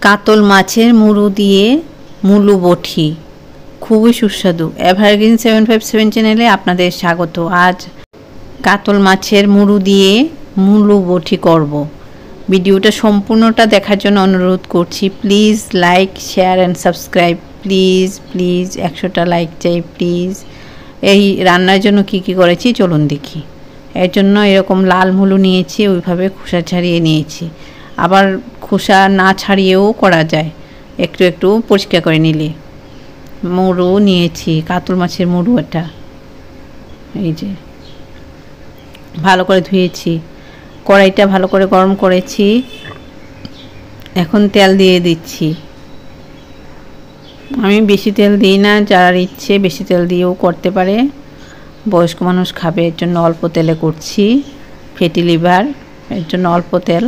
কাতল মাছের মুড়ো দিয়ে মুলো বটি খুবই সুস্বাদু। এভারগ্রিন 757 চ্যানেলে আপনাদের স্বাগত। আজ কাতল মাছের মুড়ো দিয়ে মুলো বটি করব। ভিডিওটা সম্পূর্ণটা দেখার জন্য অনুরোধ করছি। Please like, share and subscribe. Please 100টা লাইক চাই প্লিজ। এই রান্নার জন্য কি কি করেছি চলুন দেখি। এর জন্য এরকম লাল মুলো নিয়েছি, ওইভাবে খোসা ছাড়িয়ে নিয়েছি। আবার খোসা না ছাড়িয়েও করা যায়, একটু একটু পরিষ্কার করে নিলে। মুড়ো নিয়েছি, কাতল মাছের মুড়ো এটা, এই যে ভালো করে ধুয়েছি। কড়াইটা ভালো করে গরম করেছি, এখন তেল দিয়ে দিচ্ছি। আমি বেশি তেল দিই না, যার ইচ্ছে বেশি তেল দিয়েও করতে পারে। বয়স্ক মানুষ খাবে, এর জন্য অল্প তেলে করছি। ফ্যাটি লিভার, এর জন্য অল্প তেল।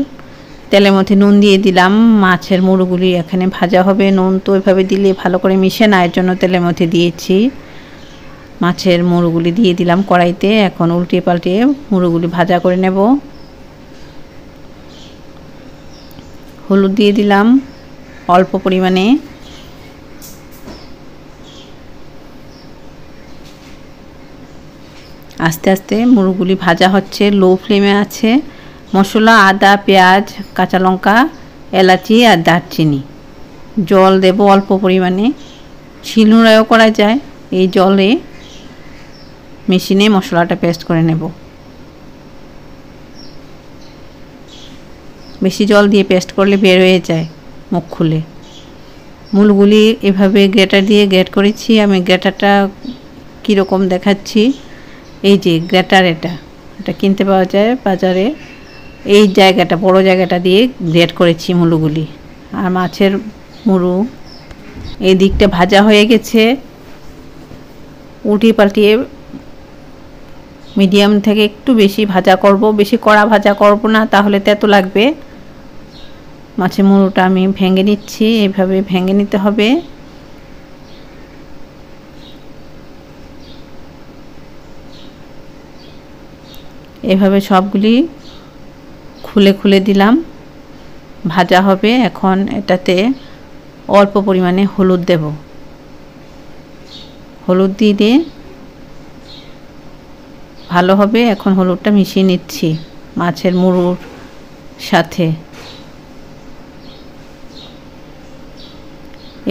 তেলের মধ্যে নুন দিয়ে দিলাম। মাছের মুড়োগুলি এখানে ভাজা হবে, নুন তো ওইভাবে দিলে ভালো করে মিশে না, এর জন্য তেলের মধ্যে দিয়েছি। মাছের মুড়োগুলি দিয়ে দিলাম কড়াইতে। এখন উল্টিয়ে পাল্টিয়ে মুড়োগুলি ভাজা করে নেব। হলুদ দিয়ে দিলাম অল্প পরিমাণে। আস্তে আস্তে মুড়োগুলি ভাজা হচ্ছে, লো ফ্লেমে আছে। মশলা আদা, পেঁয়াজ, কাঁচা লঙ্কা, এলাচি আর দারচিনি। জল দেব অল্প পরিমাণে, শিলনোড়ায়ও করা যায়। এই জলে মেশিনে মশলাটা পেস্ট করে নেব। বেশি জল দিয়ে পেস্ট করলে বের হয়ে যায় মুখ খুলে। মুলোগুলি এভাবে গ্রেটার দিয়ে গ্রেট করেছি। আমি গ্রেটারটা কীরকম দেখাচ্ছি, এই যে গ্রেটার, এটা কিনতে পাওয়া যায় বাজারে। এই জায়গাটা, বড় জায়গাটা দিয়ে গ্রেট করেছি মুলোগুলি। আর মাছের মুড়ো এই দিকটা ভাজা হয়ে গেছে। উল্টিয়ে পাল্টিয়ে মিডিয়াম থেকে একটু বেশি ভাজা করব, বেশি কড়া ভাজা করব না, তাহলে তেতো লাগবে। মাছের মুড়োটা আমি ভেঙে নিচ্ছি, এইভাবে ভেঙে নিতে হবে। এভাবে সবগুলি খুলে খুলে দিলাম, ভাজা হবে। এখন এটাতে অল্প পরিমাণে হলুদ দেব। হলুদ দিয়ে ভালো হবে। এখন হলুদটা মিশিয়ে নিচ্ছি মাছের মুড়োর সাথে।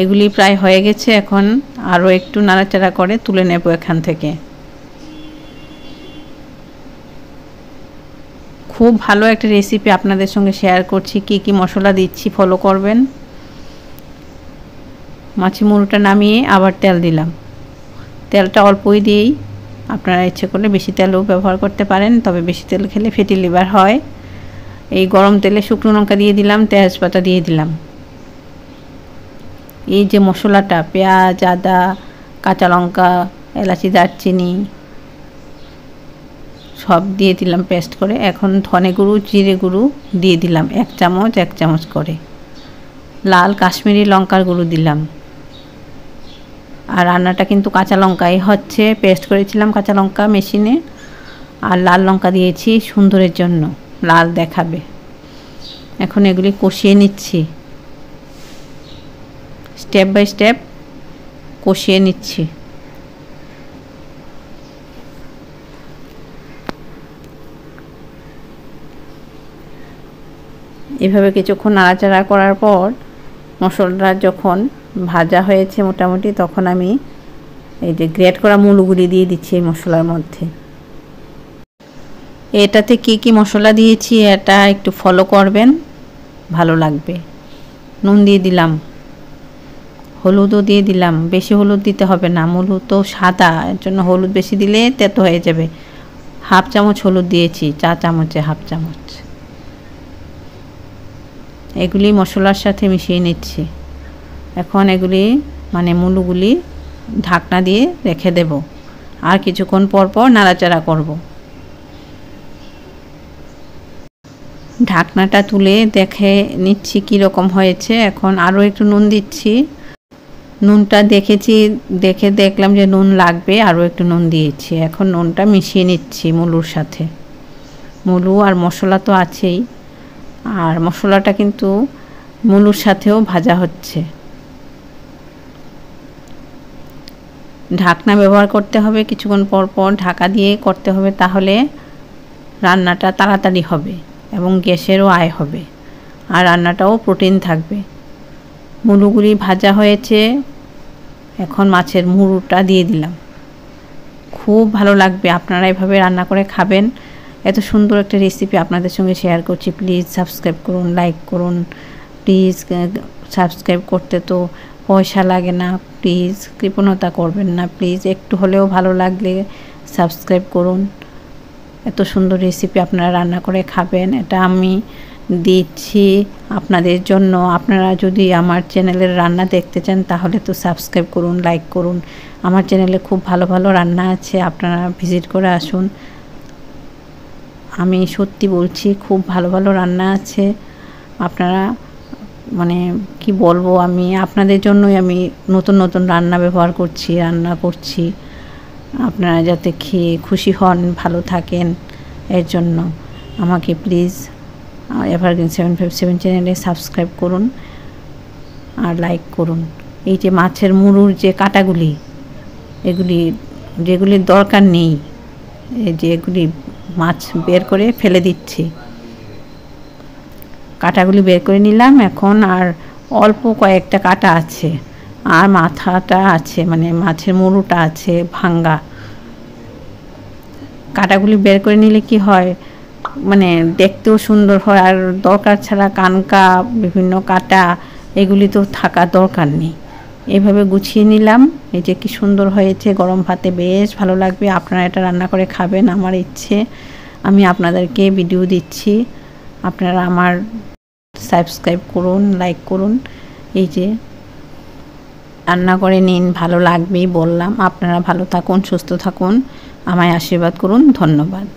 এগুলি প্রায় হয়ে গেছে, এখন আরও একটু নাড়াচাড়া করে তুলে নেব এখান থেকে। খুব ভালো একটা রেসিপি আপনাদের সঙ্গে শেয়ার করছি। কি কি মশলা দিচ্ছি ফলো করবেন। মাছের মুড়োটা নামিয়ে আবার তেল দিলাম। তেলটা অল্পই দিয়েই, আপনারা ইচ্ছে করলে বেশি তেলও ব্যবহার করতে পারেন, তবে বেশি তেল খেলে ফ্যাটি লিভার হয়। এই গরম তেলে শুকনো লঙ্কা দিয়ে দিলাম, তেজপাতা দিয়ে দিলাম। এই যে মশলাটা, পেঁয়াজ, আদা, কাঁচা লঙ্কা, এলাচি, দারচিনি সব দিয়ে দিলাম পেস্ট করে। এখন ধনে গুঁড়ো, জিরে গুঁড়ো দিয়ে দিলাম 1 চামচ করে। লাল কাশ্মীরি লঙ্কার গুঁড়ো দিলাম। আর রান্নাটা কিন্তু কাঁচা লঙ্কাই হচ্ছে, পেস্ট করেছিলাম কাঁচা লঙ্কা মেশিনে। আর লাল লঙ্কা দিয়েছি সুন্দরের জন্য, লাল দেখাবে। এখন এগুলি কষিয়ে নিচ্ছি, স্টেপ বাই স্টেপ কষিয়ে নিচ্ছি। এভাবে কিছুক্ষণ নাড়াচাড়া করার পর মশলাটা যখন ভাজা হয়েছে মোটামুটি, তখন আমি এই যে গ্রেট করা মুলোগুলি দিয়ে দিচ্ছি এই মশলার মধ্যে। এটাতে কি কি মশলা দিয়েছি এটা একটু ফলো করবেন, ভালো লাগবে। নুন দিয়ে দিলাম, হলুদও দিয়ে দিলাম। বেশি হলুদ দিতে হবে না, মুলো তো সাদা, এর জন্য হলুদ বেশি দিলে তেতো হয়ে যাবে। 1/2 চামচ হলুদ দিয়েছি, 4 চামচে 1/2 চামচ। এগুলি মশলার সাথে মিশিয়ে নিচ্ছি। এখন এগুলি মানে মুলোগুলি ঢাকনা দিয়ে রেখে দেব, আর কিছুক্ষণ পর পর নাড়াচাড়া করব। ঢাকনাটা তুলে দেখে নিচ্ছি কীরকম হয়েছে। এখন আরও একটু নুন দিচ্ছি। নুনটা দেখলাম যে নুন লাগবে, আরও একটু নুন দিয়েছি। এখন নুনটা মিশিয়ে নিচ্ছি মুলোর সাথে। মুলো আর মশলা তো আছেই, আর মশলাটা কিন্তু মুলোর সাথেও ভাজা হচ্ছে। ঢাকনা ব্যবহার করতে হবে, কিছুক্ষণ পর পর ঢাকা দিয়ে করতে হবে, তাহলে রান্নাটা তাড়াতাড়ি হবে এবং গ্যাসেরও আয় হবে আর রান্নাটাও প্রোটিন থাকবে। মুলোগুলি ভাজা হয়েছে, এখন মাছের মুড়োটা দিয়ে দিলাম। খুব ভালো লাগবে, আপনারা এভাবে রান্না করে খাবেন। এত সুন্দর একটা রেসিপি আপনাদের সঙ্গে শেয়ার করছি। প্লিজ সাবস্ক্রাইব করুন, লাইক করুন। প্লিজ সাবস্ক্রাইব করতে তো পয়সা লাগে না, প্লিজ কৃপণতা করবেন না। প্লিজ একটু হলেও ভালো লাগলে সাবস্ক্রাইব করুন। এত সুন্দর রেসিপি আপনারা রান্না করে খাবেন, এটা আমি দিচ্ছি আপনাদের জন্য। আপনারা যদি আমার চ্যানেলের রান্না দেখতে চান তাহলে তো সাবস্ক্রাইব করুন, লাইক করুন। আমার চ্যানেলে খুব ভালো ভালো রান্না আছে, আপনারা ভিজিট করে আসুন। আমি সত্যি বলছি, খুব ভালো ভালো রান্না আছে। আপনারা মানে কি বলবো, আমি আপনাদের জন্যই আমি নতুন নতুন রান্না করছি। আপনারা যাতে খেয়ে খুশি হন, ভালো থাকেন, এর জন্য আমাকে প্লিজ এভারগ্রিন 757 চ্যানেলে সাবস্ক্রাইব করুন আর লাইক করুন। এই যে মাছের মুড়োর যে কাঁটাগুলি, যেগুলির দরকার নেই, যেগুলি মাছ বের করে ফেলে দিচ্ছি, কাঁটাগুলি বের করে নিলাম। এখন আর অল্প কয়েকটা কাঁটা আছে, আর মাথাটা আছে, মানে মাছের মুড়োটা আছে ভাঙ্গা। কাঁটাগুলি বের করে নিলে কি হয়, মানে দেখতেও সুন্দর হয়, আর দরকার ছাড়া কানকা বিভিন্ন কাঁটা এগুলি তো থাকার দরকার নেই। এভাবে গুছিয়ে নিলাম। এই যে কি সুন্দর হয়েছে, গরম ভাতে বেশ ভালো লাগবে। আপনারা এটা রান্না করে খাবেন, আমার ইচ্ছে। আমি আপনাদেরকে ভিডিও দিচ্ছি, আপনারা আমার সাবস্ক্রাইব করুন, লাইক করুন। এই যে রান্না করে নিন, ভালো লাগবেই বললাম। আপনারা ভালো থাকুন, সুস্থ থাকুন, আমায় আশীর্বাদ করুন। ধন্যবাদ।